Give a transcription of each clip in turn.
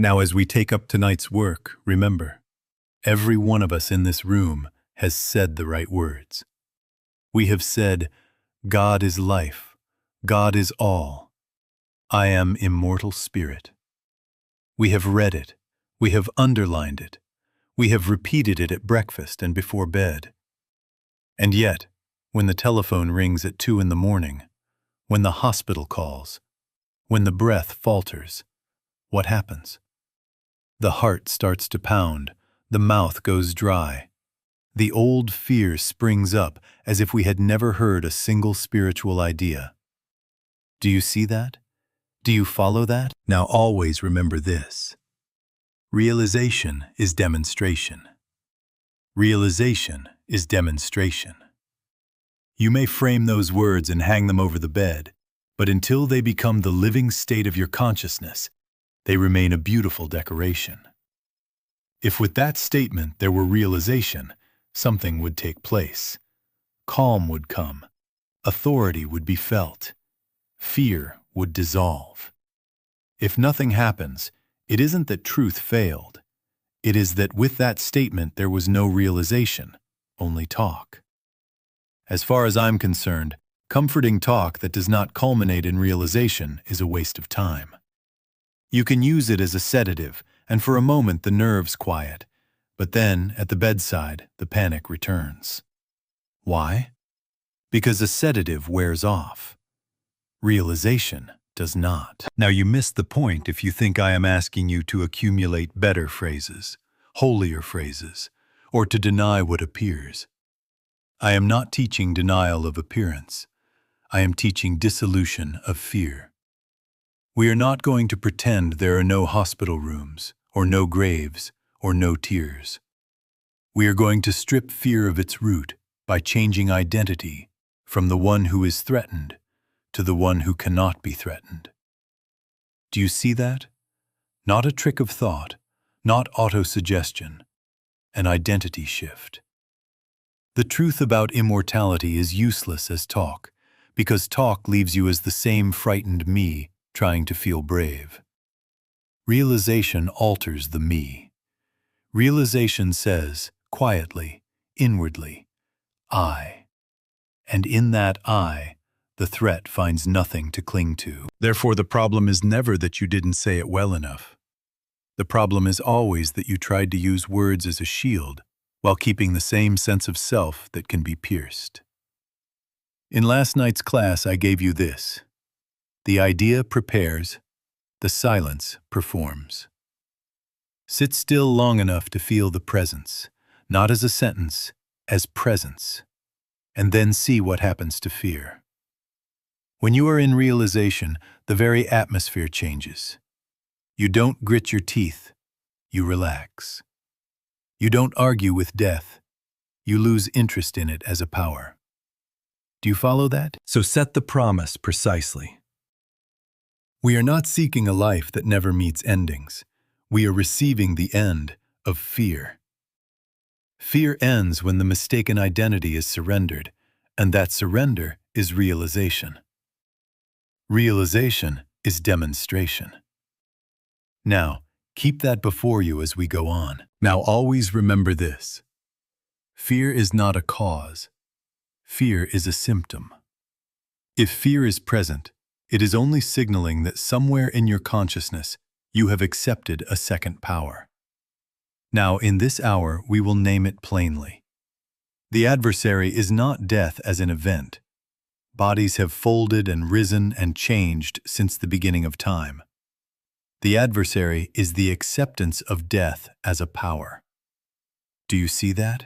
Now, as we take up tonight's work, remember, every one of us in this room has said the right words. We have said, God is life, God is all. I am immortal spirit. We have read it, we have underlined it, we have repeated it at breakfast and before bed. And yet, when the telephone rings at 2 in the morning, when the hospital calls, when the breath falters, what happens? The heart starts to pound, the mouth goes dry. The old fear springs up as if we had never heard a single spiritual idea. Do you see that? Do you follow that? Now always remember this. Realization is demonstration. Realization is demonstration. You may frame those words and hang them over the bed, but until they become the living state of your consciousness, they remain a beautiful decoration. If with that statement there were realization, something would take place. Calm would come. Authority would be felt. Fear would dissolve. If nothing happens, it isn't that truth failed. It is that with that statement there was no realization, only talk. As far as I'm concerned, comforting talk that does not culminate in realization is a waste of time. You can use it as a sedative, and for a moment the nerves quiet, but then, at the bedside, the panic returns. Why? Because a sedative wears off. Realization does not. Now you miss the point if you think I am asking you to accumulate better phrases, holier phrases, or to deny what appears. I am not teaching denial of appearance. I am teaching dissolution of fear. We are not going to pretend there are no hospital rooms, or no graves, or no tears. We are going to strip fear of its root by changing identity from the one who is threatened to the one who cannot be threatened. Do you see that? Not a trick of thought, not auto-suggestion, an identity shift. The truth about immortality is useless as talk, because talk leaves you as the same frightened me trying to feel brave. Realization alters the me. Realization says, quietly, inwardly, I. And in that I, the threat finds nothing to cling to. Therefore, the problem is never that you didn't say it well enough. The problem is always that you tried to use words as a shield while keeping the same sense of self that can be pierced. In last night's class, I gave you this. The idea prepares, the silence performs. Sit still long enough to feel the presence, not as a sentence, as presence, and then see what happens to fear. When you are in realization, the very atmosphere changes. You don't grit your teeth, you relax. You don't argue with death, you lose interest in it as a power. Do you follow that? So set the promise precisely. We are not seeking a life that never meets endings. We are receiving the end of fear. Fear ends when the mistaken identity is surrendered, and that surrender is realization. Realization is demonstration. Now, keep that before you as we go on. Now always remember this. Fear is not a cause. Fear is a symptom. If fear is present, it is only signaling that somewhere in your consciousness you have accepted a second power. Now, in this hour, we will name it plainly. The adversary is not death as an event. Bodies have folded and risen and changed since the beginning of time. The adversary is the acceptance of death as a power. Do you see that?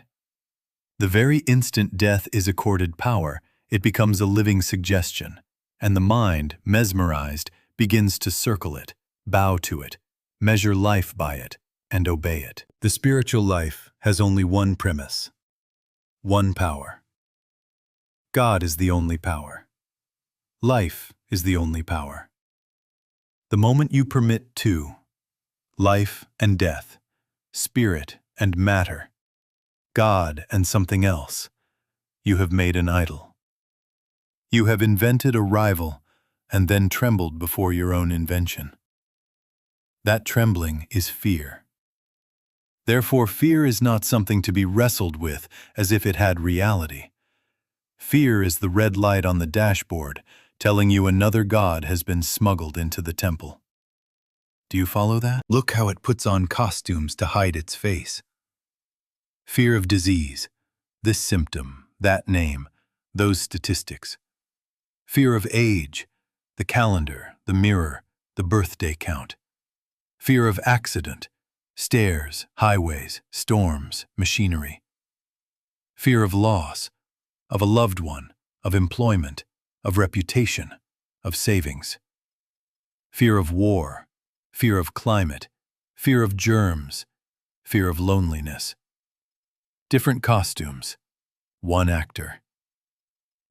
The very instant death is accorded power, it becomes a living suggestion, and the mind, mesmerized, begins to circle it, bow to it, measure life by it, and obey it. The spiritual life has only one premise, one power. God is the only power. Life is the only power. The moment you permit two, life and death, spirit and matter, God and something else, you have made an idol. You have invented a rival and then trembled before your own invention. That trembling is fear. Therefore, fear is not something to be wrestled with as if it had reality. Fear is the red light on the dashboard telling you another god has been smuggled into the temple. Do you follow that? Look how it puts on costumes to hide its face. Fear of disease, this symptom, that name, those statistics. Fear of age, the calendar, the mirror, the birthday count. Fear of accident, stairs, highways, storms, machinery. Fear of loss, of a loved one, of employment, of reputation, of savings. Fear of war, fear of climate, fear of germs, fear of loneliness. Different costumes, one actor.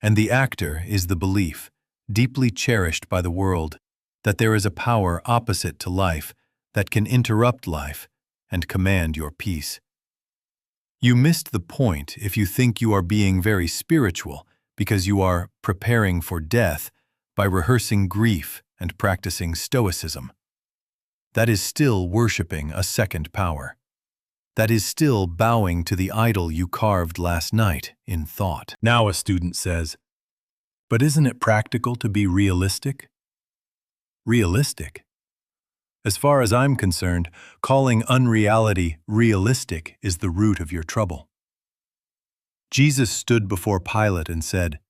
And the actor is the belief, deeply cherished by the world, that there is a power opposite to life that can interrupt life and command your peace. You missed the point if you think you are being very spiritual because you are preparing for death by rehearsing grief and practicing stoicism. That is still worshiping a second power. That is still bowing to the idol you carved last night in thought. Now a student says, "But isn't it practical to be realistic?" Realistic? As far as I'm concerned, calling unreality realistic is the root of your trouble. Jesus stood before Pilate and said,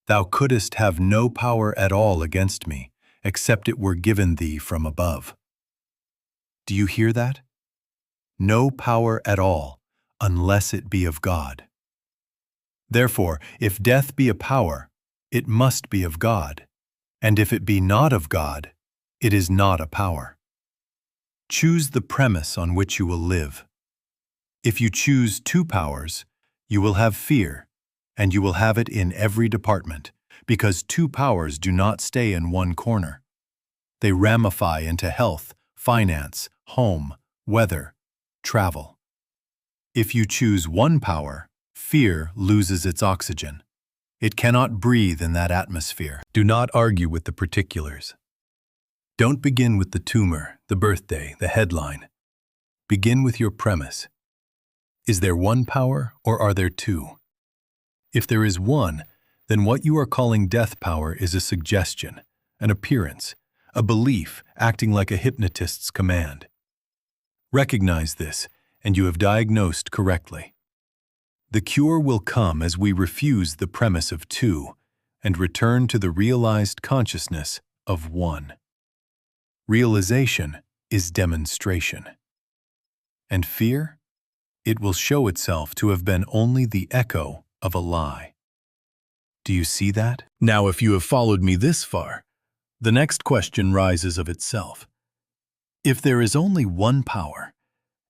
"Thou couldst have no power at all against me, except it were given thee from above." Do you hear that? No power at all, unless it be of God. Therefore, if death be a power, it must be of God, and if it be not of God, it is not a power. Choose the premise on which you will live. If you choose two powers, you will have fear, and you will have it in every department, because two powers do not stay in one corner. They ramify into health, finance, home, weather, travel. If you choose one power, fear loses its oxygen. It cannot breathe in that atmosphere. Do not argue with the particulars. Don't begin with the tumor, the birthday, the headline. Begin with your premise. Is there one power or are there two? If there is one, then what you are calling death power is a suggestion, an appearance, a belief acting like a hypnotist's command. Recognize this, and you have diagnosed correctly. The cure will come as we refuse the premise of two and return to the realized consciousness of one. Realization is demonstration. And fear? It will show itself to have been only the echo of a lie. Do you see that? Now, if you have followed me this far, the next question rises of itself. If there is only one power,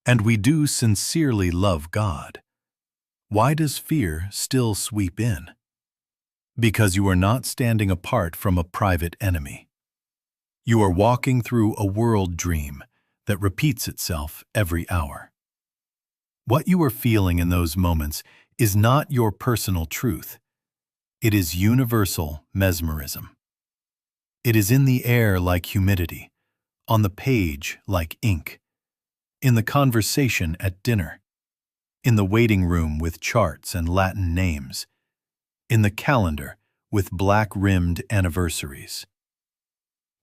and we do sincerely love God, why does fear still sweep in? Because you are not standing apart from a private enemy. You are walking through a world dream that repeats itself every hour. What you are feeling in those moments is not your personal truth. It is universal mesmerism. It is in the air like humidity, on the page like ink, in the conversation at dinner, in the waiting room with charts and Latin names, in the calendar with black-rimmed anniversaries.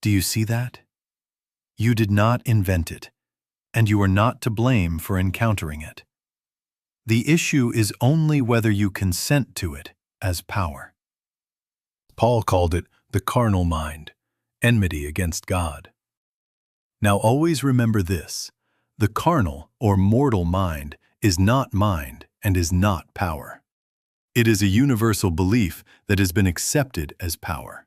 Do you see that? You did not invent it, and you are not to blame for encountering it. The issue is only whether you consent to it as power. Paul called it the carnal mind, enmity against God. Now always remember this: the carnal or mortal mind is not mind and is not power. It is a universal belief that has been accepted as power.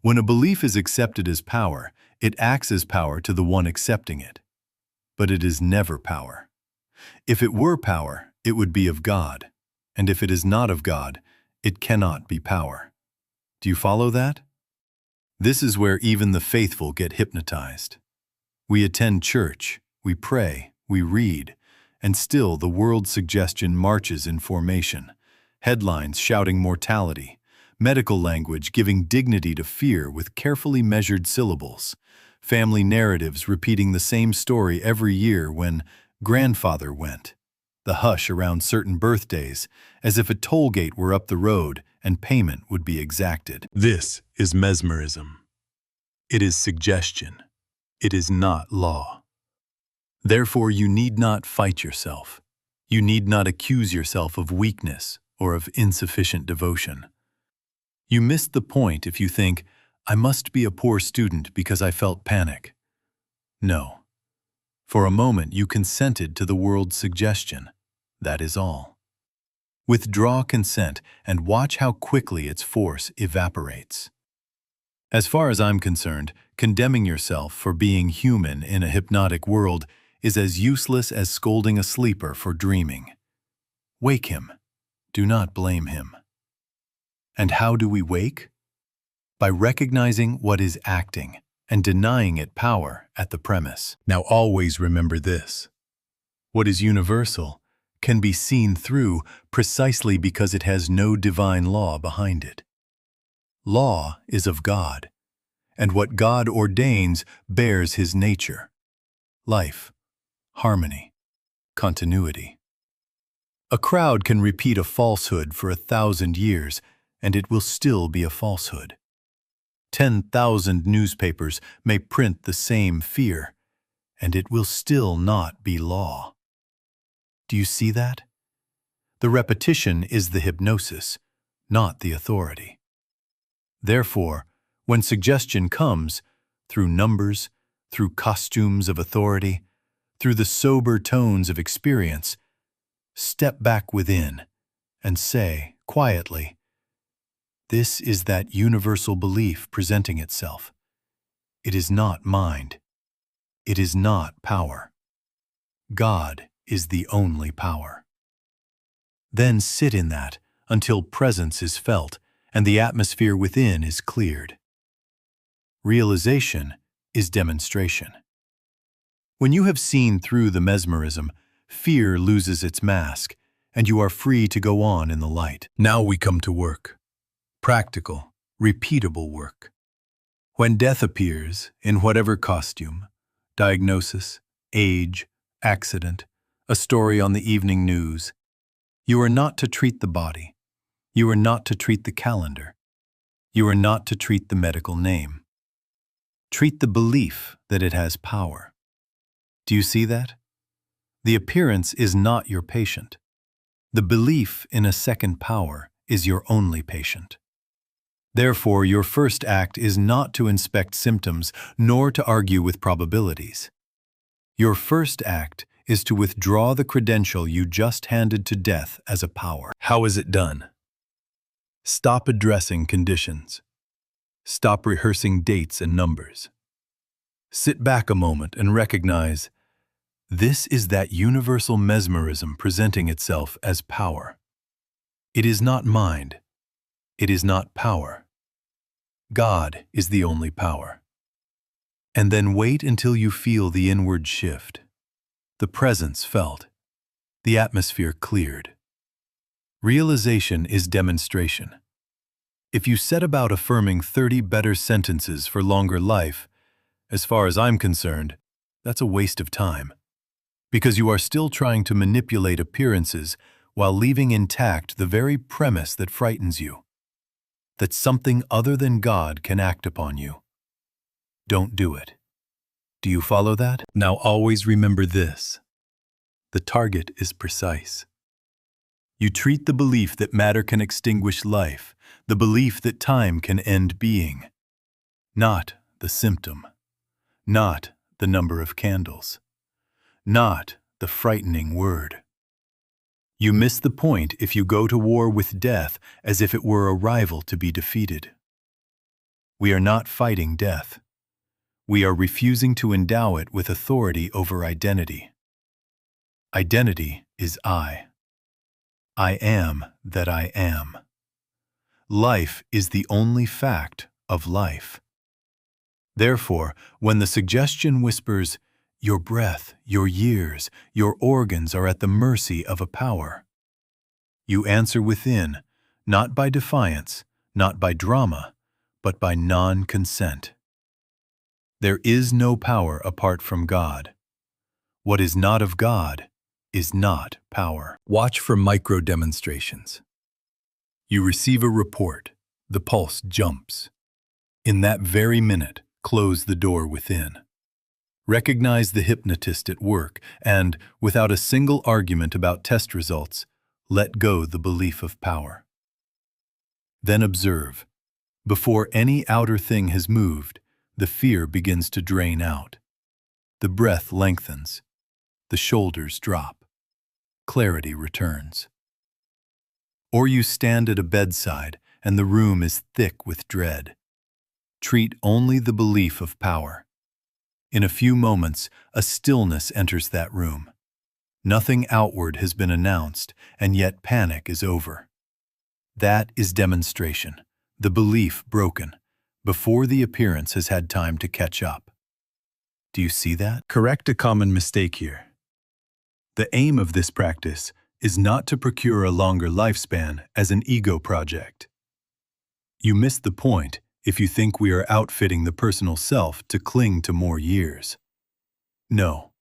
When a belief is accepted as power, it acts as power to the one accepting it. But it is never power. If it were power, it would be of God, and if it is not of God, it cannot be power. Do you follow that? This is where even the faithful get hypnotized. We attend church, we pray, we read, and still the world's suggestion marches in formation. Headlines shouting mortality, medical language giving dignity to fear with carefully measured syllables, family narratives repeating the same story every year when grandfather went, the hush around certain birthdays, as if a toll gate were up the road and payment would be exacted. This is mesmerism. It is suggestion. It is not law. Therefore, you need not fight yourself. You need not accuse yourself of weakness or of insufficient devotion. You missed the point if you think, I must be a poor student because I felt panic. No. For a moment you consented to the world's suggestion. That is all. Withdraw consent and watch how quickly its force evaporates. As far as I'm concerned, condemning yourself for being human in a hypnotic world is as useless as scolding a sleeper for dreaming. Wake him. Do not blame him. And how do we wake? By recognizing what is acting and denying it power at the premise. Now always remember this. What is universal can be seen through precisely because it has no divine law behind it. Law is of God, and what God ordains bears His nature. Life, harmony, continuity. A crowd can repeat a falsehood for 1,000 years, and it will still be a falsehood. 10,000 newspapers may print the same fear, and it will still not be law. Do you see that? The repetition is the hypnosis, not the authority. Therefore, when suggestion comes, through numbers, through costumes of authority, through the sober tones of experience, step back within and say, quietly, this is that universal belief presenting itself. It is not mind. It is not power. God is the only power. Then sit in that until presence is felt and the atmosphere within is cleared. Realization is demonstration. When you have seen through the mesmerism, fear loses its mask, and you are free to go on in the light. Now we come to work. Practical, repeatable work. When death appears, in whatever costume, diagnosis, age, accident, a story on the evening news, you are not to treat the body. You are not to treat the calendar. You are not to treat the medical name. Treat the belief that it has power. Do you see that? The appearance is not your patient. The belief in a second power is your only patient. Therefore, your first act is not to inspect symptoms nor to argue with probabilities. Your first act is to withdraw the credential you just handed to death as a power. How is it done? Stop addressing conditions. Stop rehearsing dates and numbers. Sit back a moment and recognize this is that universal mesmerism presenting itself as power. It is not mind. It is not power. God is the only power. And then wait until you feel the inward shift, the presence felt, the atmosphere cleared. Realization is demonstration. If you set about affirming 30 better sentences for longer life, as far as I'm concerned, that's a waste of time, because you are still trying to manipulate appearances while leaving intact the very premise that frightens you, that something other than God can act upon you. Don't do it. Do you follow that? Now always remember this. The target is precise. You treat the belief that matter can extinguish life, the belief that time can end being, not the symptom, not the number of candles, not the frightening word. You miss the point if you go to war with death as if it were a rival to be defeated. We are not fighting death. We are refusing to endow it with authority over identity. Identity is I. I am that I am. Life is the only fact of life. Therefore, when the suggestion whispers, your breath, your years, your organs are at the mercy of a power, you answer within, not by defiance, not by drama, but by non-consent. There is no power apart from God. What is not of God is not power. Watch for micro-demonstrations. You receive a report. The pulse jumps. In that very minute, close the door within. Recognize the hypnotist at work and, without a single argument about test results, let go the belief of power. Then observe. Before any outer thing has moved, the fear begins to drain out. The breath lengthens. The shoulders drop. Clarity returns. Or you stand at a bedside and the room is thick with dread. Treat only the belief of power. In a few moments, a stillness enters that room. Nothing outward has been announced, and yet panic is over. That is demonstration, the belief broken, before the appearance has had time to catch up. Do you see that? Correct a common mistake here. The aim of this practice is not to procure a longer lifespan as an ego project. You miss the point if you think we are outfitting the personal self to cling to more years. No.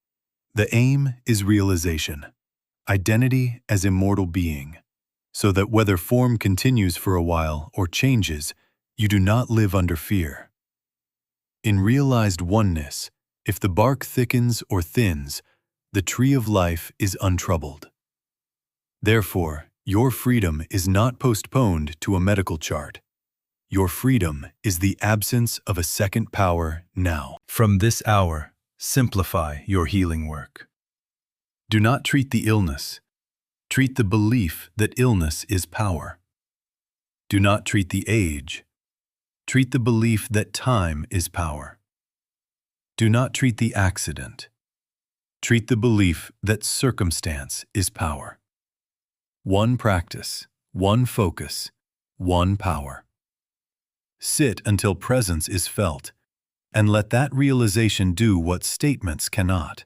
The aim is realization, identity as immortal being, so that whether form continues for a while or changes, you do not live under fear. In realized oneness, if the bark thickens or thins, the tree of life is untroubled. Therefore, your freedom is not postponed to a medical chart. Your freedom is the absence of a second power now. From this hour, simplify your healing work. Do not treat the illness. Treat the belief that illness is power. Do not treat the age. Treat the belief that time is power. Do not treat the accident. Treat the belief that circumstance is power. One practice, one focus, one power. Sit until presence is felt, and let that realization do what statements cannot.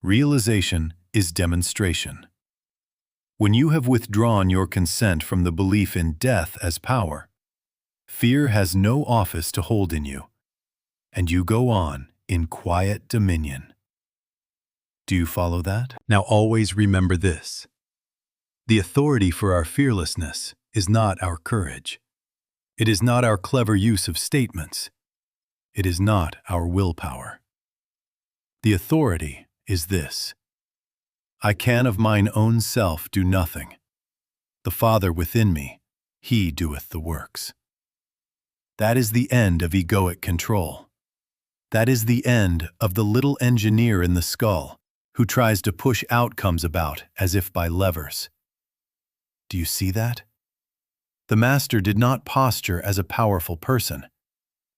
Realization is demonstration. When you have withdrawn your consent from the belief in death as power, fear has no office to hold in you, and you go on in quiet dominion. Do you follow that? Now always remember this. The authority for our fearlessness is not our courage. It is not our clever use of statements. It is not our willpower. The authority is this. I can of mine own self do nothing. The Father within me, He doeth the works. That is the end of egoic control. That is the end of the little engineer in the skull who tries to push outcomes about as if by levers. Do you see that? The Master did not posture as a powerful person.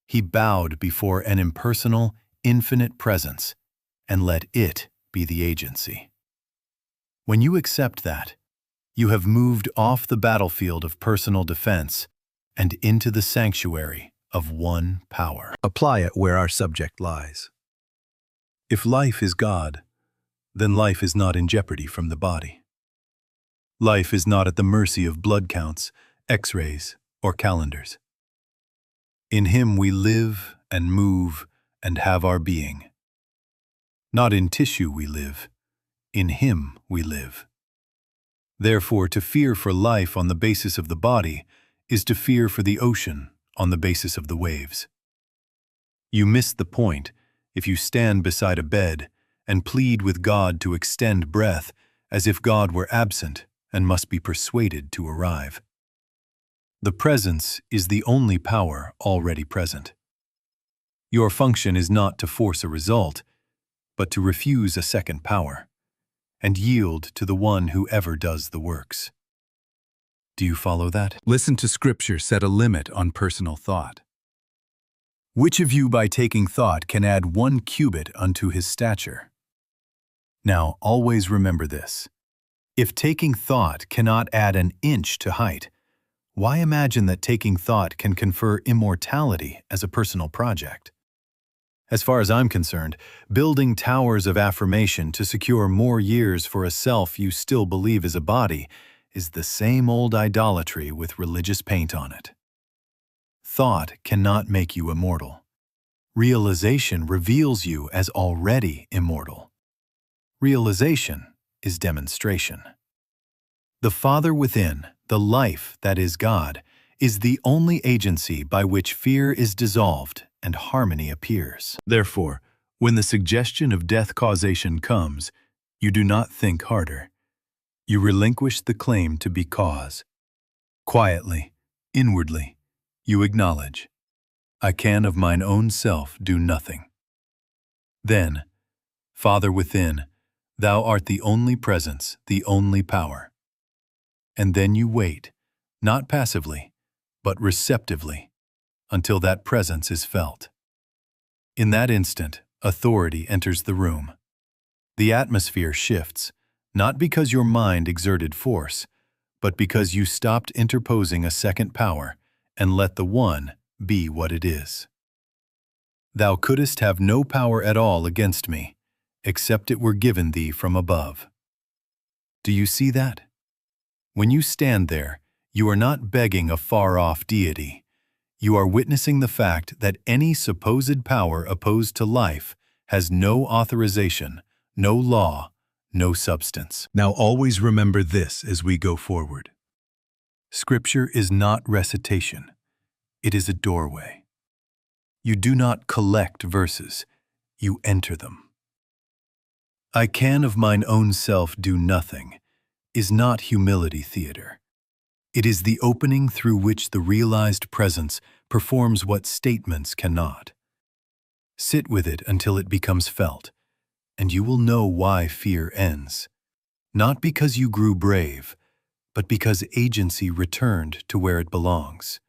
He bowed before an impersonal, infinite presence and let it be the agency. When you accept that, you have moved off the battlefield of personal defense and into the sanctuary of one power. Apply it where our subject lies. If life is God, then life is not in jeopardy from the body. Life is not at the mercy of blood counts, X-rays, or calendars. In Him we live and move and have our being. Not in tissue we live, in Him we live. Therefore, to fear for life on the basis of the body is to fear for the ocean on the basis of the waves. You miss the point if you stand beside a bed and plead with God to extend breath as if God were absent and must be persuaded to arrive. The presence is the only power already present. Your function is not to force a result, but to refuse a second power, and yield to the one who ever does the works. Do you follow that? Listen to Scripture set a limit on personal thought. Which of you by taking thought can add 1 cubit unto his stature? Now always remember this. If taking thought cannot add an inch to height, why imagine that taking thought can confer immortality as a personal project? As far as I'm concerned, building towers of affirmation to secure more years for a self you still believe is a body is the same old idolatry with religious paint on it. Thought cannot make you immortal. Realization reveals you as already immortal. Realization is demonstration. The Father within, the life that is God, is the only agency by which fear is dissolved and harmony appears. Therefore, when the suggestion of death causation comes, you do not think harder. You relinquish the claim to be cause. Quietly, inwardly, you acknowledge, I can of mine own self do nothing. Then, Father within, thou art the only presence, the only power. And then you wait, not passively, but receptively, until that presence is felt. In that instant, authority enters the room. The atmosphere shifts, not because your mind exerted force, but because you stopped interposing a second power and let the one be what it is. Thou couldst have no power at all against me, except it were given thee from above. Do you see that? When you stand there, you are not begging a far-off deity. You are witnessing the fact that any supposed power opposed to life has no authorization, no law, no substance. Now always remember this as we go forward. Scripture is not recitation. It is a doorway. You do not collect verses. You enter them. I can of mine own self do nothing is not humility theater. It is the opening through which the realized presence performs what statements cannot. Sit with it until it becomes felt, and you will know why fear ends. Not because you grew brave, but because agency returned to where it belongs.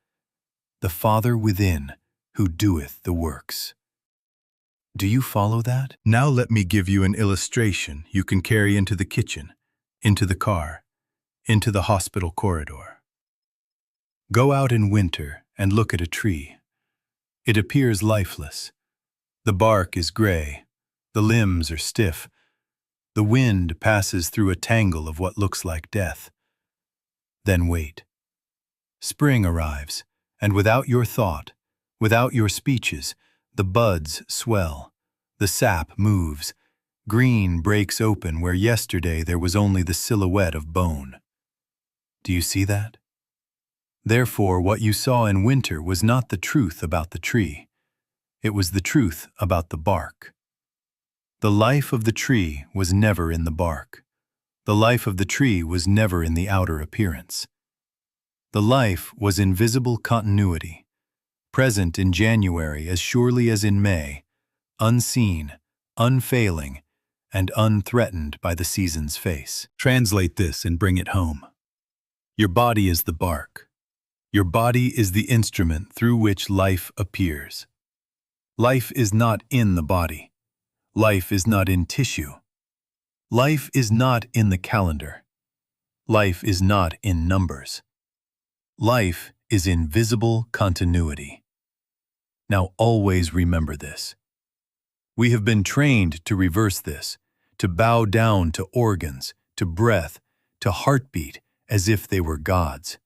The Father within, who doeth the works. Do you follow that? Now let me give you an illustration you can carry into the kitchen, into the car, into the hospital corridor. Go out in winter and look at a tree. It appears lifeless. The bark is gray. The limbs are stiff. The wind passes through a tangle of what looks like death. Then wait. Spring arrives, and without your thought, without your speeches, the buds swell. The sap moves. Green breaks open where yesterday there was only the silhouette of bone. Do you see that? Therefore, what you saw in winter was not the truth about the tree. It was the truth about the bark. The life of the tree was never in the bark. The life of the tree was never in the outer appearance. The life was in visible continuity, present in January as surely as in May, unseen, unfailing, and unthreatened by the season's face. Translate this and bring it home. Your body is the bark. Your body is the instrument through which life appears. Life is not in the body. Life is not in tissue. Life is not in the calendar. Life is not in numbers. Life is in visible continuity. Now always remember this. We have been trained to reverse this, to bow down to organs, to breath, to heartbeat as if they were gods.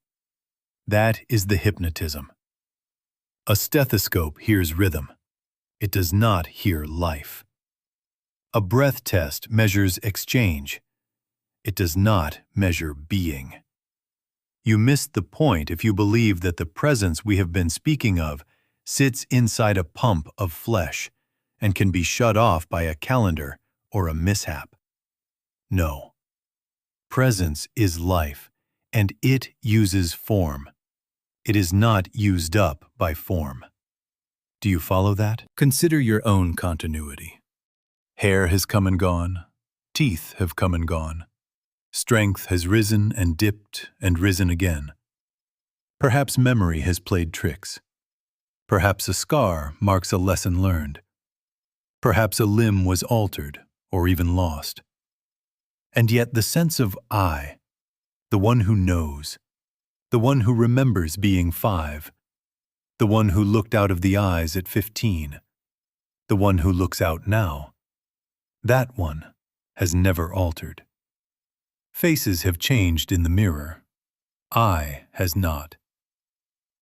That is the hypnotism. A stethoscope hears rhythm. It does not hear life. A breath test measures exchange. It does not measure being. You missed the point if you believe that the presence we have been speaking of sits inside a pump of flesh and can be shut off by a calendar or a mishap. No. Presence is life, and it uses form. It is not used up by form. Do you follow that? Consider your own continuity. Hair has come and gone. Teeth have come and gone. Strength has risen and dipped and risen again. Perhaps memory has played tricks. Perhaps a scar marks a lesson learned. Perhaps a limb was altered or even lost. And yet the sense of I, the one who knows, the one who remembers being 5, the one who looked out of the eyes at 15, the one who looks out now, that one has never altered. Faces have changed in the mirror. I has not.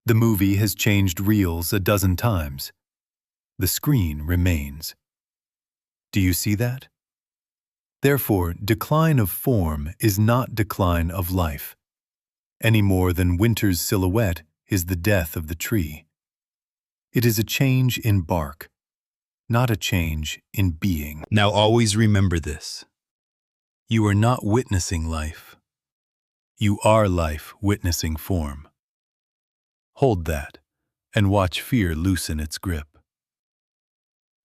The movie has changed reels a dozen times. The screen remains. Do you see that? Therefore, decline of form is not decline of life, any more than winter's silhouette is the death of the tree. It is a change in bark, not a change in being. Now always remember this. You are not witnessing life. You are life witnessing form. Hold that, and watch fear loosen its grip.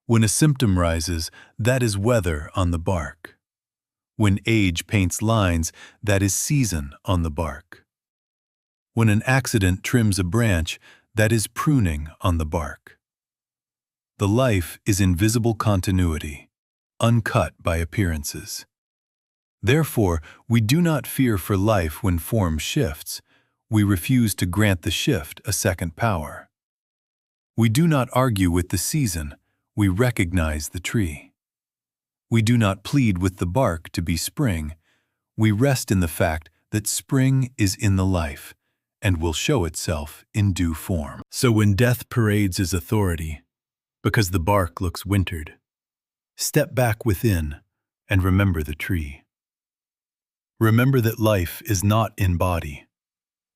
When a symptom rises, that is weather on the bark. When age paints lines, that is season on the bark. When an accident trims a branch, that is pruning on the bark. The life is invisible continuity, uncut by appearances. Therefore, we do not fear for life when form shifts. We refuse to grant the shift a second power. We do not argue with the season. We recognize the tree. We do not plead with the bark to be spring. We rest in the fact that spring is in the life and will show itself in due form. So when death parades its authority, because the bark looks wintered, step back within and remember the tree. Remember that life is not in body.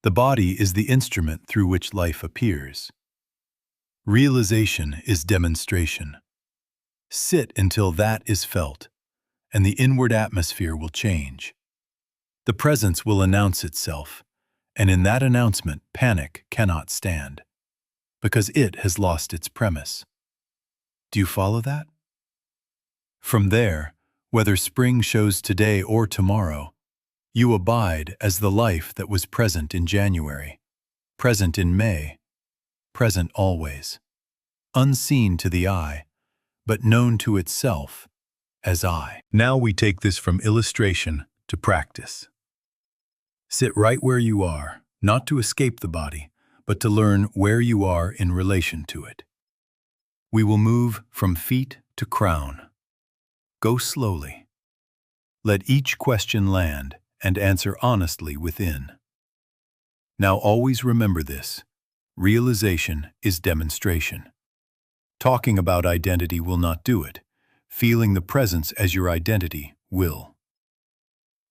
The body is the instrument through which life appears. Realization is demonstration. Sit until that is felt, and the inward atmosphere will change. The presence will announce itself, and in that announcement panic cannot stand, because it has lost its premise. Do you follow that? From there, whether spring shows today or tomorrow, you abide as the life that was present in January, present in May, present always, unseen to the eye, but known to itself as I. Now we take this from illustration to practice. Sit right where you are, not to escape the body, but to learn where you are in relation to it. We will move from feet to crown. Go slowly. Let each question land and answer honestly within. Now always remember this. Realization is demonstration. Talking about identity will not do it. Feeling the presence as your identity will.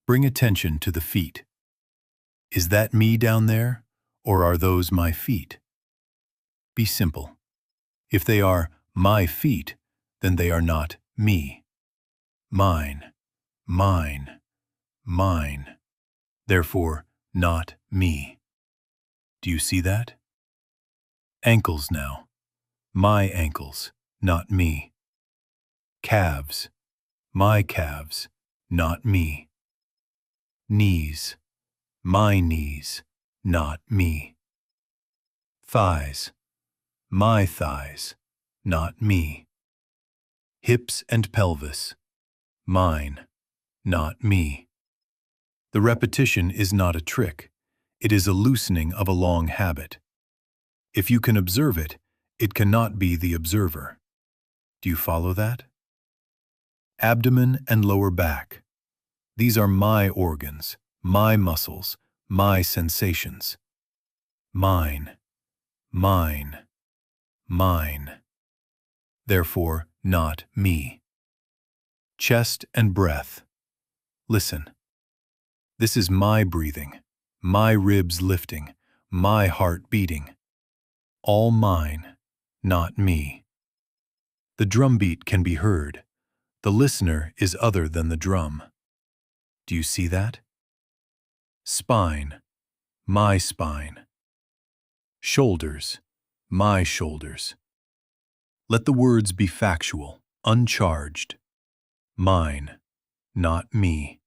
Bring attention to the feet. Is that me down there, or are those my feet? Be simple. If they are my feet, then they are not me. Mine, mine, mine. Therefore, not me. Do you see that? Ankles now. My ankles, not me. Calves. My calves, not me. Knees. My knees, not me. Thighs. My thighs, not me. Hips and pelvis. Mine, not me. The repetition is not a trick. It is a loosening of a long habit. If you can observe it, it cannot be the observer. Do you follow that? Abdomen and lower back. These are my organs, my muscles, my sensations. Mine, mine, mine. Therefore, not me. Chest and breath. Listen. This is my breathing, my ribs lifting, my heart beating. All mine, not me. The drumbeat can be heard. The listener is other than the drum. Do you see that? Spine, my spine. Shoulders, my shoulders. Let the words be factual, uncharged. Mine, not me.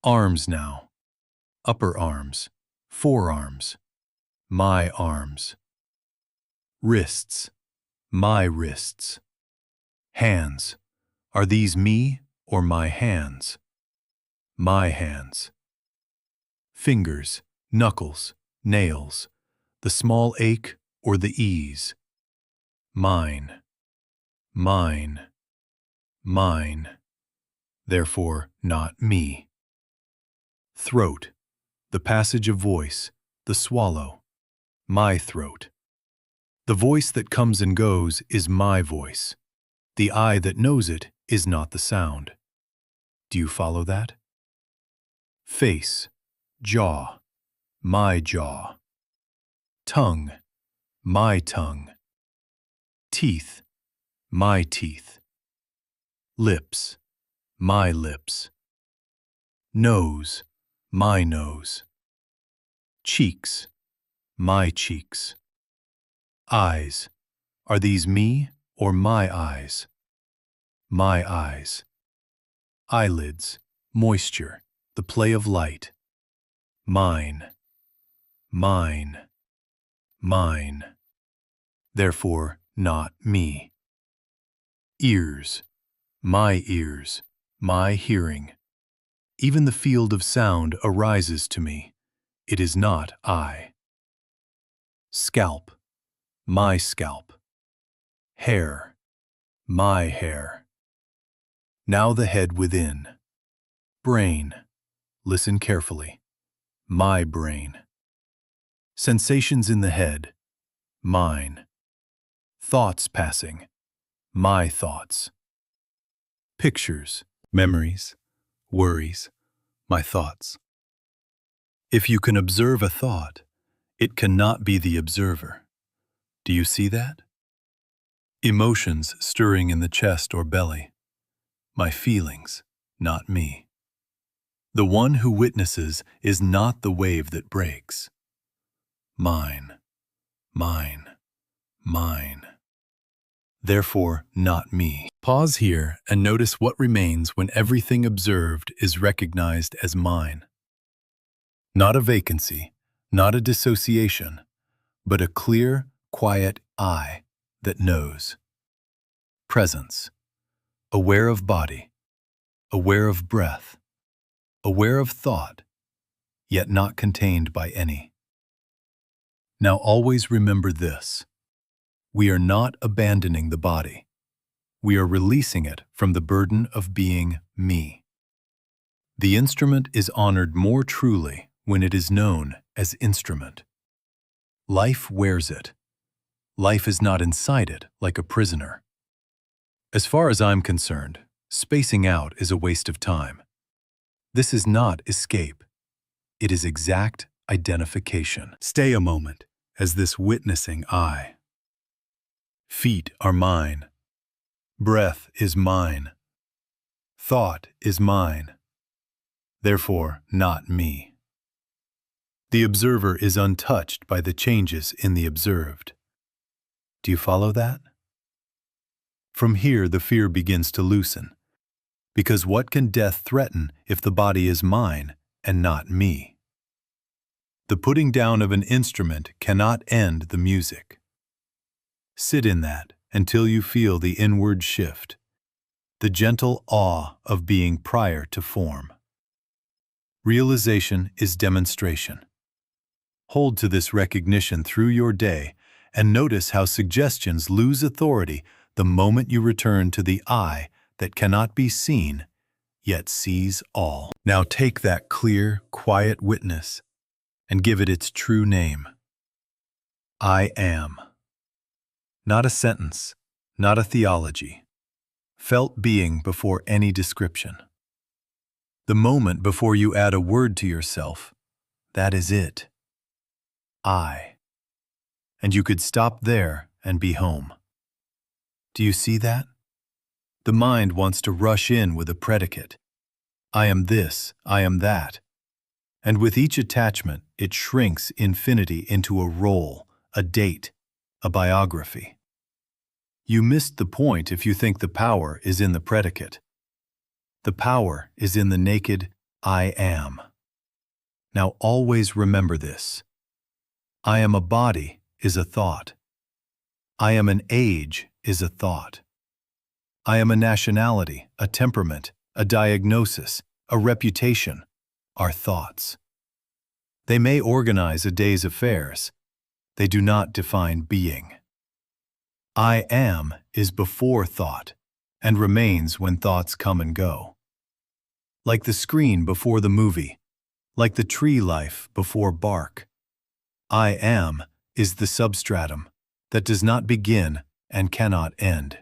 Arms now. Upper arms, forearms. My arms. Wrists, my wrists. Hands. Are these me or my hands? My hands. Fingers, knuckles, nails. The small ache or the ease. Mine. Mine. Mine. Therefore, not me. Throat. The passage of voice. The swallow. My throat. The voice that comes and goes is my voice. The I that knows it is not the sound. Do you follow that? Face, jaw, my jaw. Tongue, my tongue. Teeth, my teeth. Lips, my lips. Nose, my nose. Cheeks, my cheeks. Eyes, are these me or my eyes? My eyes. Eyelids, moisture, the play of light. Mine, mine, mine. Therefore, not me. Ears, my hearing. Even the field of sound arises to me. It is not I. Scalp, my scalp. Hair, my hair. Now the head within. Brain, listen carefully. My brain. Sensations in the head, mine. Thoughts passing, my thoughts. Pictures, memories, worries, my thoughts. If you can observe a thought, it cannot be the observer. Do you see that? Emotions stirring in the chest or belly. My feelings, not me. The one who witnesses is not the wave that breaks. Mine, mine, mine. Therefore, not me. Pause here and notice what remains when everything observed is recognized as mine. Not a vacancy, not a dissociation, but a clear, quiet I that knows. Presence, aware of body, aware of breath, aware of thought, yet not contained by any. Now always remember this. We are not abandoning the body. We are releasing it from the burden of being me. The instrument is honored more truly when it is known as instrument. Life wears it. Life is not inside it like a prisoner. As far as I'm concerned, spacing out is a waste of time. This is not escape. It is exact identification. Stay a moment as this witnessing I. Feet are mine. Breath is mine. Thought is mine. Therefore, not me. The observer is untouched by the changes in the observed. Do you follow that? From here, the fear begins to loosen. Because what can death threaten if the body is mine and not me? The putting down of an instrument cannot end the music. Sit in that until you feel the inward shift, the gentle awe of being prior to form. Realization is demonstration. Hold to this recognition through your day and notice how suggestions lose authority the moment you return to the I that cannot be seen, yet sees all. Now take that clear, quiet witness and give it its true name. I am. Not a sentence, not a theology. Felt being before any description. The moment before you add a word to yourself, that is it. I. And you could stop there and be home. Do you see that? The mind wants to rush in with a predicate. I am this, I am that. And with each attachment, it shrinks infinity into a role, a date, a biography. You missed the point if you think the power is in the predicate. The power is in the naked I am. Now always remember this. I am a body is a thought. I am an age is a thought. I am a nationality, a temperament, a diagnosis, a reputation, are thoughts. They may organize a day's affairs. They do not define being. I am is before thought and remains when thoughts come and go. Like the screen before the movie, like the tree life before bark. I am is the substratum, that does not begin and cannot end.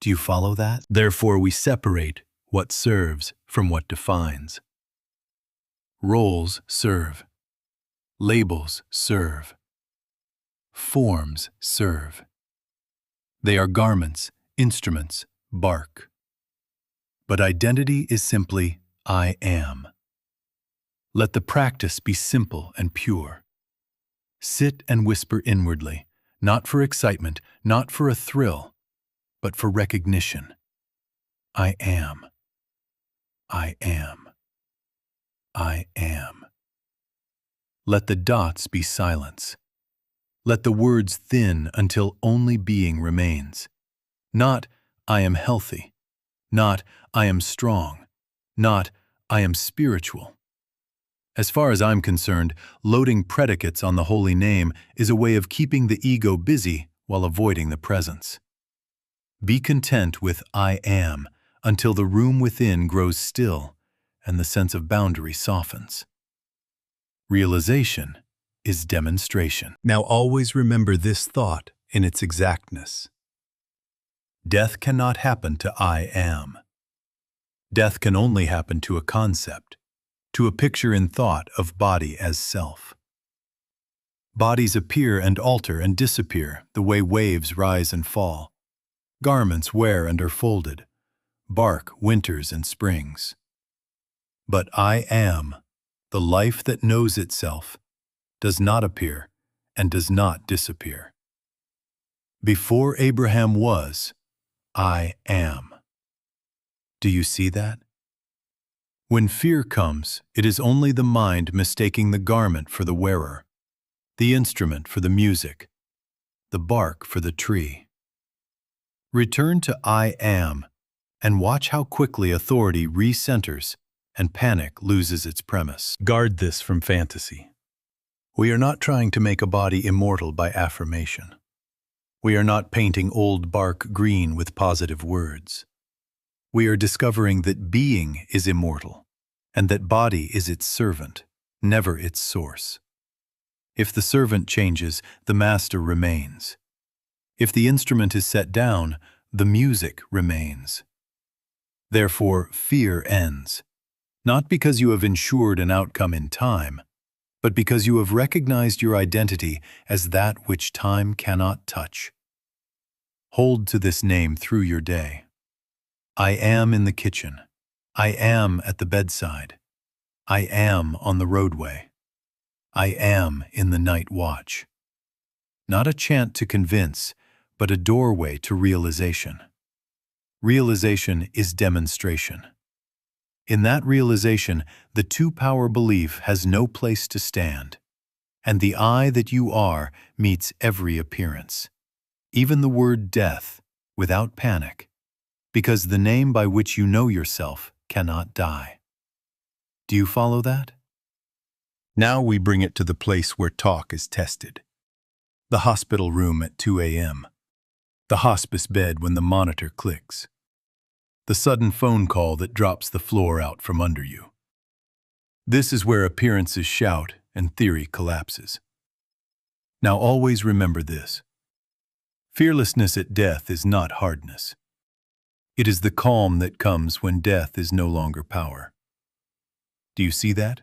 Do you follow that? Therefore, we separate what serves from what defines. Roles serve. Labels serve. Forms serve. They are garments, instruments, bark. But identity is simply I am. Let the practice be simple and pure. Sit and whisper inwardly, not for excitement, not for a thrill, but for recognition. I am. I am. I am. Let the dots be silence. Let the words thin until only being remains. Not, I am healthy. Not, I am strong. Not, I am spiritual. As far as I'm concerned, loading predicates on the holy name is a way of keeping the ego busy while avoiding the presence. Be content with I am until the room within grows still and the sense of boundary softens. Realization is demonstration. Now always remember this thought in its exactness. Death cannot happen to I am. Death can only happen to a concept, to a picture in thought of body as self. Bodies appear and alter and disappear the way waves rise and fall. Garments wear and are folded. Bark winters and springs. But I am, the life that knows itself, does not appear and does not disappear. Before Abraham was, I am. Do you see that? When fear comes, it is only the mind mistaking the garment for the wearer, the instrument for the music, the bark for the tree. Return to I am and watch how quickly authority recenters and panic loses its premise. Guard this from fantasy. We are not trying to make a body immortal by affirmation. We are not painting old bark green with positive words. We are discovering that being is immortal, and that body is its servant, never its source. If the servant changes, the master remains. If the instrument is set down, the music remains. Therefore, fear ends, not because you have ensured an outcome in time, but because you have recognized your identity as that which time cannot touch. Hold to this name through your day. I am in the kitchen. I am at the bedside. I am on the roadway. I am in the night watch. Not a chant to convince, but a doorway to realization. Realization is demonstration. In that realization, the two-power belief has no place to stand, and the I that you are meets every appearance, even the word death, without panic, because the name by which you know yourself cannot die. Do you follow that? Now we bring it to the place where talk is tested. The hospital room at 2 a.m. The hospice bed when the monitor clicks. The sudden phone call that drops the floor out from under you. This is where appearances shout and theory collapses. Now always remember this. Fearlessness at death is not hardness. It is the calm that comes when death is no longer power. Do you see that?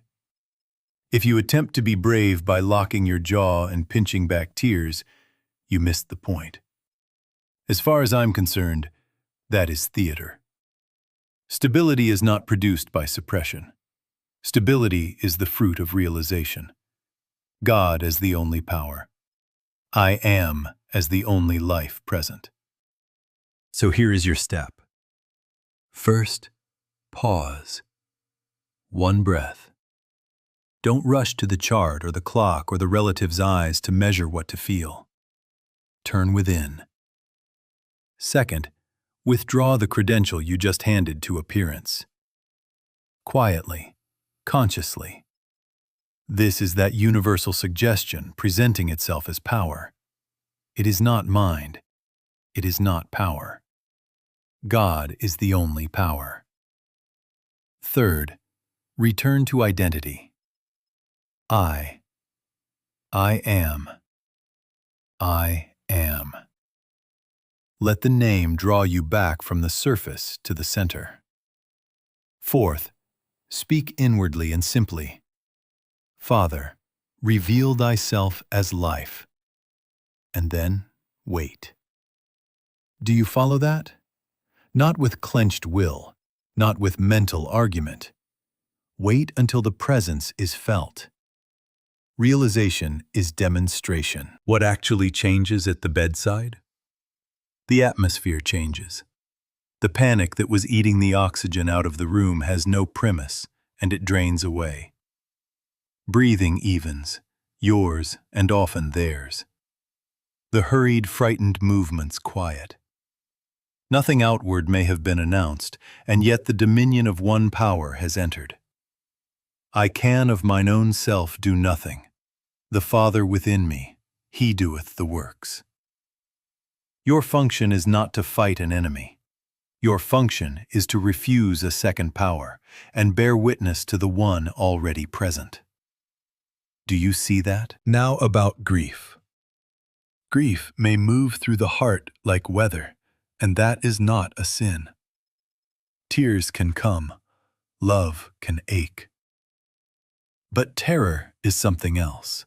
If you attempt to be brave by locking your jaw and pinching back tears, you missed the point. As far as I'm concerned, that is theater. Stability is not produced by suppression. Stability is the fruit of realization. God as the only power. I am as the only life present. So here is your step. First, pause. One breath. Don't rush to the chart or the clock or the relative's eyes to measure what to feel. Turn within. Second, withdraw the credential you just handed to appearance. Quietly, consciously. This is that universal suggestion presenting itself as power. It is not mind. It is not power. God is the only power. Third, return to identity. I am. I am. Let the name draw you back from the surface to the center. Fourth, speak inwardly and simply. Father, reveal thyself as life. And then, wait. Do you follow that? Not with clenched will, not with mental argument. Wait until the presence is felt. Realization is demonstration. What actually changes at the bedside? The atmosphere changes. The panic that was eating the oxygen out of the room has no premise, and it drains away. Breathing evens, yours and often theirs. The hurried, frightened movements quiet. Nothing outward may have been announced, and yet the dominion of one power has entered. I can of mine own self do nothing. The Father within me, He doeth the works. Your function is not to fight an enemy. Your function is to refuse a second power and bear witness to the one already present. Do you see that? Now about grief. Grief may move through the heart like weather, and that is not a sin. Tears can come, love can ache. But terror is something else.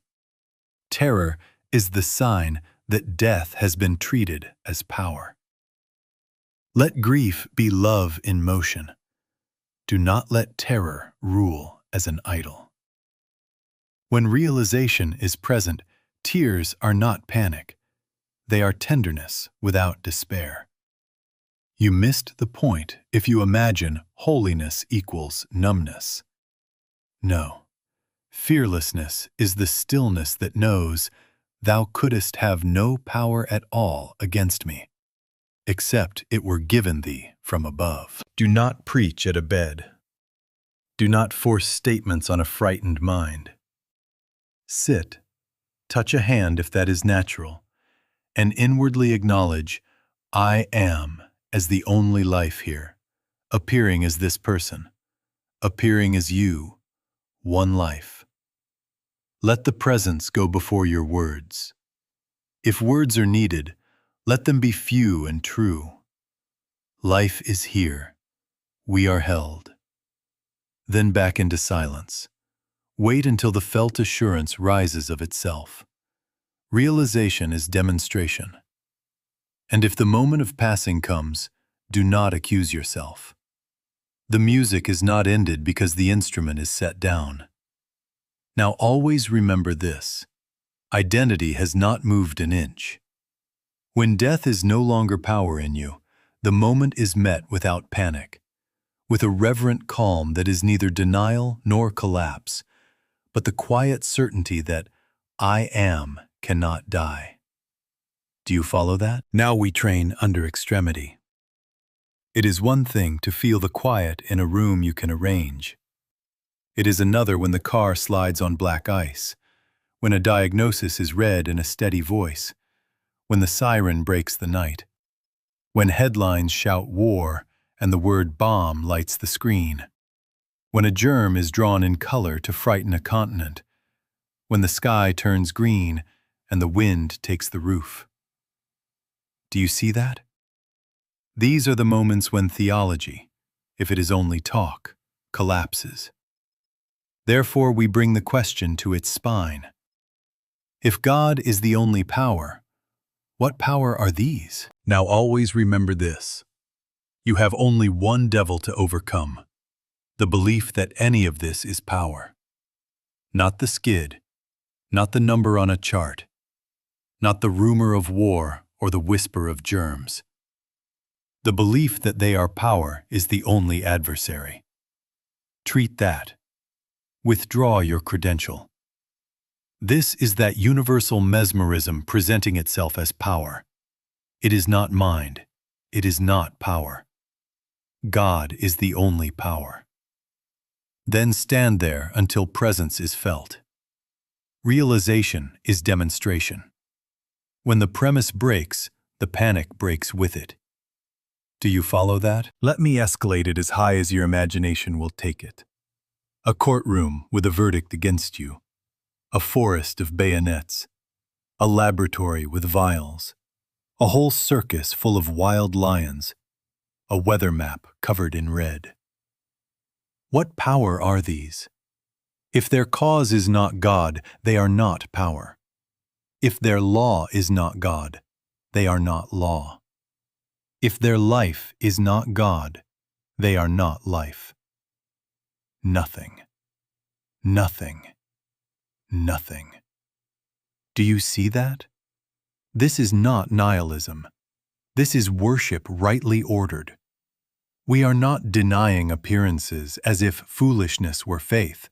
Terror is the sign that death has been treated as power. Let grief be love in motion. Do not let terror rule as an idol. When realization is present, tears are not panic. They are tenderness without despair. You missed the point if you imagine holiness equals numbness. No. Fearlessness is the stillness that knows, thou couldst have no power at all against me, except it were given thee from above. Do not preach at a bed. Do not force statements on a frightened mind. Sit, touch a hand if that is natural, and inwardly acknowledge, I am as the only life here, appearing as this person, appearing as you, one life. Let the presence go before your words. If words are needed, let them be few and true. Life is here. We are held. Then back into silence. Wait until the felt assurance rises of itself. Realization is demonstration. And if the moment of passing comes, do not accuse yourself. The music is not ended because the instrument is set down. Now always remember this. Identity has not moved an inch. When death is no longer power in you, the moment is met without panic, with a reverent calm that is neither denial nor collapse, but the quiet certainty that I am cannot die. Do you follow that? Now we train under extremity. It is one thing to feel the quiet in a room you can arrange. It is another when the car slides on black ice, when a diagnosis is read in a steady voice, when the siren breaks the night, when headlines shout war and the word bomb lights the screen, when a germ is drawn in color to frighten a continent, when the sky turns green and the wind takes the roof. Do you see that? These are the moments when theology, if it is only talk, collapses. Therefore, we bring the question to its spine. If God is the only power, what power are these? Now always remember this. You have only one devil to overcome, the belief that any of this is power. Not the skid, not the number on a chart, not the rumor of war or the whisper of germs. The belief that they are power is the only adversary. Treat that. Withdraw your credential. This is that universal mesmerism presenting itself as power. It is not mind. It is not power. God is the only power. Then stand there until presence is felt. Realization is demonstration. When the premise breaks, the panic breaks with it. Do you follow that? Let me escalate it as high as your imagination will take it. A courtroom with a verdict against you. A forest of bayonets. a laboratory with vials, a whole circus full of wild lions, a weather map covered in red. What power are these? If their cause is not God, they are not power. If their law is not God, they are not law. If their life is not God, they are not life. Nothing. Nothing. Nothing. Do you see that? This is not nihilism. This is worship rightly ordered. We are not denying appearances as if foolishness were faith.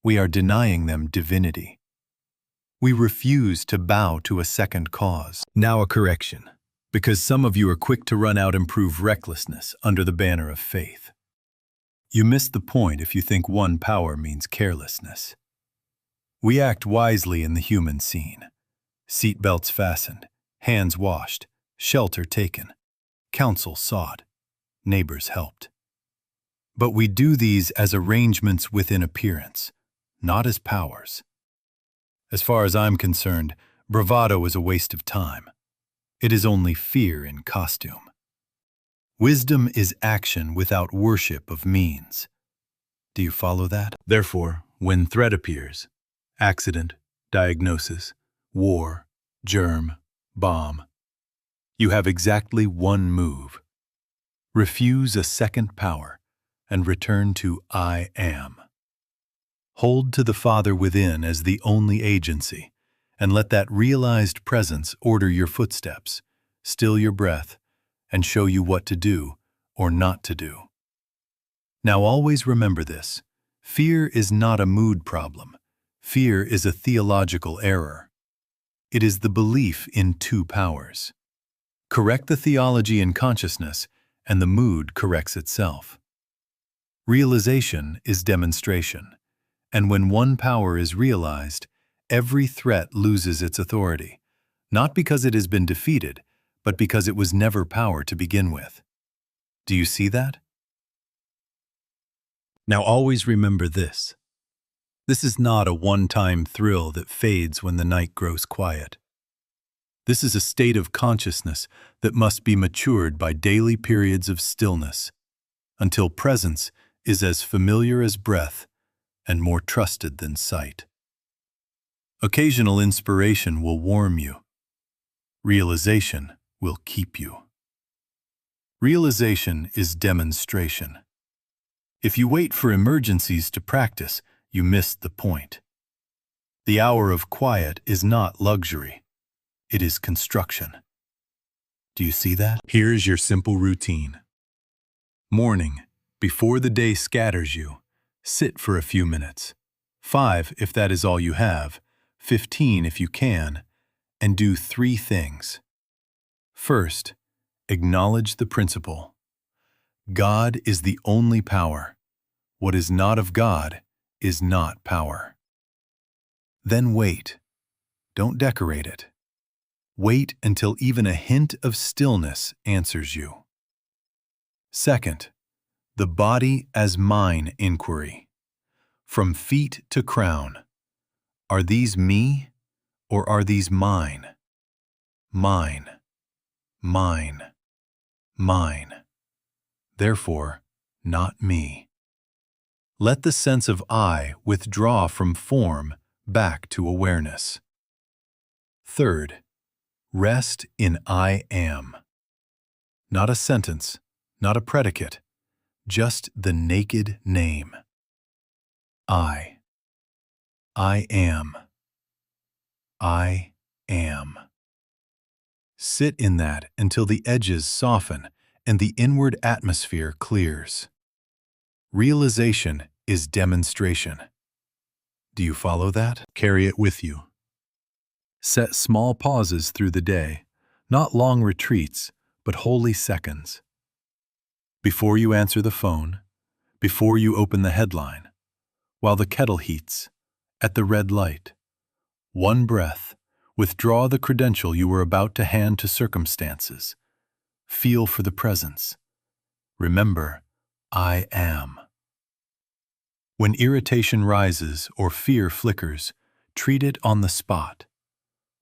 We are denying them divinity. We refuse to bow to a second cause. Now a correction, because some of you are quick to run out and prove recklessness under the banner of faith. You miss the point if you think one power means carelessness. We act wisely in the human scene. Seatbelts fastened, hands washed, shelter taken, counsel sought, neighbors helped. But we do these as arrangements within appearance, not as powers. As far as I'm concerned, bravado is a waste of time. It is only fear in costume. Wisdom is action without worship of means. Do you follow that? Therefore, when threat appears, accident, diagnosis, war, germ, bomb, you have exactly one move. Refuse a second power and return to I am. Hold to the Father within as the only agency, and let that realized presence order your footsteps, still your breath, and show you what to do or not to do. Now always remember this. Fear is not a mood problem. Fear is a theological error. It is the belief in two powers. Correct the theology in consciousness, and the mood corrects itself. Realization is demonstration, and when one power is realized, every threat loses its authority, not because it has been defeated, but because it was never power to begin with. Do you see that? Now always remember this. This is not a one-time thrill that fades when the night grows quiet. This is a state of consciousness that must be matured by daily periods of stillness, until presence is as familiar as breath and more trusted than sight. Occasional inspiration will warm you. Realization will keep you. Realization is demonstration. If you wait for emergencies to practice, you missed the point. The hour of quiet is not luxury. It is construction. Do you see that? Here's your simple routine. Morning, before the day scatters you, sit for a few minutes. 5 if that is all you have, 15 if you can, and do 3 things. First, acknowledge the principle. God is the only power. What is not of God is not power. Then wait. Don't decorate it. Wait until even a hint of stillness answers you. Second, the body as mine inquiry. From feet to crown. Are these me or are these mine? Mine. Mine. Mine. Therefore, not me. Let the sense of I withdraw from form back to awareness. Third, rest in I am. Not a sentence, not a predicate, just the naked name. I am. I am. Sit in that until the edges soften and the inward atmosphere clears. Realization is demonstration. Do you follow that? Carry it with you. Set small pauses through the day, not long retreats, but holy seconds. Before you answer the phone, before you open the headline, while the kettle heats, at the red light. One breath, withdraw the credential you were about to hand to circumstances. Feel for the presence. Remember, I am. When irritation rises or fear flickers, treat it on the spot.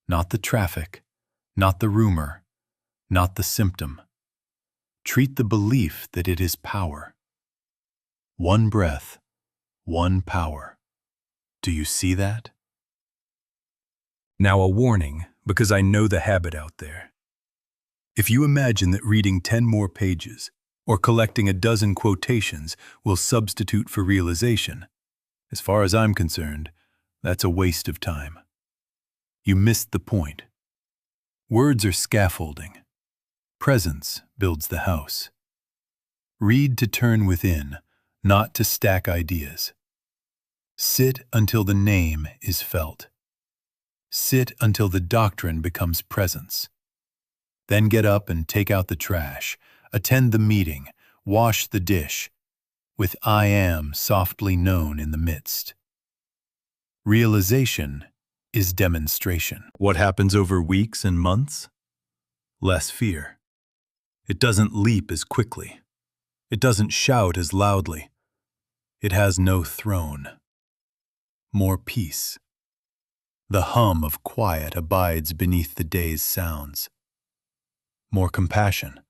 not the traffic, not the rumor, not the symptom. Treat the belief that it is power. One breath, one power. Do you see that? Now a warning, because I know the habit out there. If you imagine that reading 10 more pages or collecting a dozen quotations will substitute for realization, as far as I'm concerned, that's a waste of time. You missed the point. Words are scaffolding. Presence builds the house. Read to turn within, not to stack ideas. Sit until the name is felt. Sit until the doctrine becomes presence. Then get up and take out the trash, attend the meeting, wash the dish, with I am softly known in the midst. Realization is demonstration. What happens over weeks and months? Less fear. It doesn't leap as quickly. It doesn't shout as loudly. It has no throne. More peace. The hum of quiet abides beneath the day's sounds. More compassion.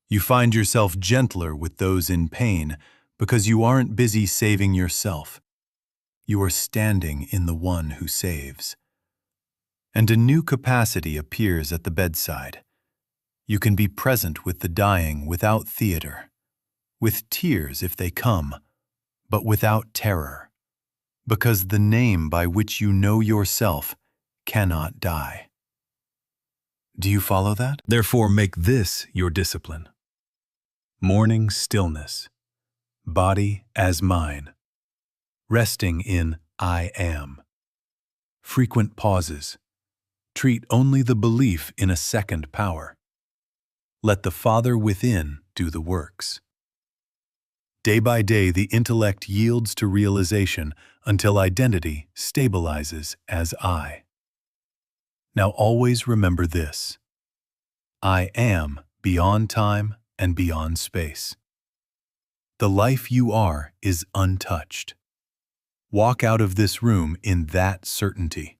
You find yourself gentler with those in pain because you aren't busy saving yourself. You are standing in the one who saves. And a new capacity appears at the bedside. You can be present with the dying without theater, with tears if they come, but without terror, because the name by which you know yourself cannot die. Do you follow that? Therefore, make this your discipline. Morning stillness, body as mine, resting in I am. Frequent pauses. Treat only the belief in a second power. Let the Father within do the works. Day by day, the intellect yields to realization until identity stabilizes as I. Now always remember this. I am beyond time and beyond space. The life you are is untouched. Walk out of this room in that certainty.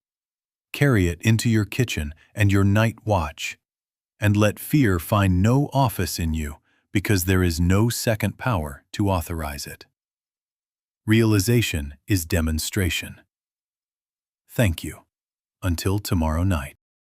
Carry it into your kitchen and your night watch, and let fear find no office in you because there is no second power to authorize it. Realization is demonstration. Thank you. Until tomorrow night.